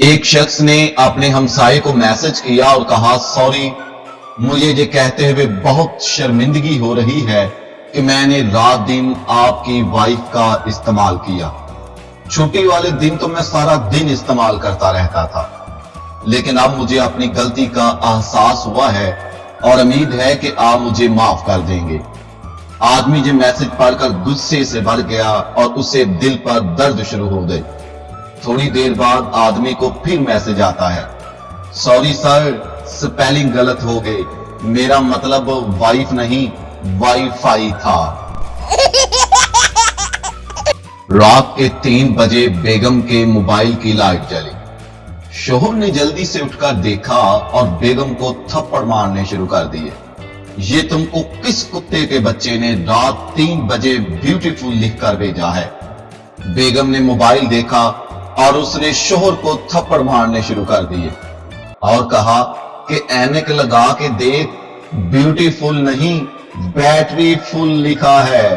ایک شخص نے اپنے ہمسائے کو میسج کیا اور کہا سوری مجھے یہ کہتے ہوئے بہت شرمندگی ہو رہی ہے کہ میں نے رات دن آپ کی وائف کا استعمال کیا. چھٹی والے دن تو میں سارا دن استعمال کرتا رہتا تھا، لیکن اب مجھے اپنی غلطی کا احساس ہوا ہے اور امید ہے کہ آپ مجھے معاف کر دیں گے. آدمی یہ میسج پڑھ کر غصے سے بھر گیا اور اسے دل پر درد شروع ہو گئی. تھوڑی دیر بعد آدمی کو پھر میسج آتا ہے، سوری سر سپیلنگ غلط ہو گئی، میرا مطلب وائف نہیں وائی فائی تھا. رات کے 3 بجے بیگم کے موبائل کی لائٹ جلی. شوہر نے جلدی سے اٹھ کر دیکھا اور بیگم کو تھپڑ مارنے شروع کر دیے. یہ تم کو کس کتے کے بچے نے رات 3 بجے بیوٹیفل لکھ کر بھیجا ہے؟ بیگم نے موبائل دیکھا اور اس نے شوہر کو تھپڑ مارنے شروع کر دیے اور کہا کہ اینک لگا کے دیکھ، بیوٹیفل نہیں بیٹری فل لکھا ہے.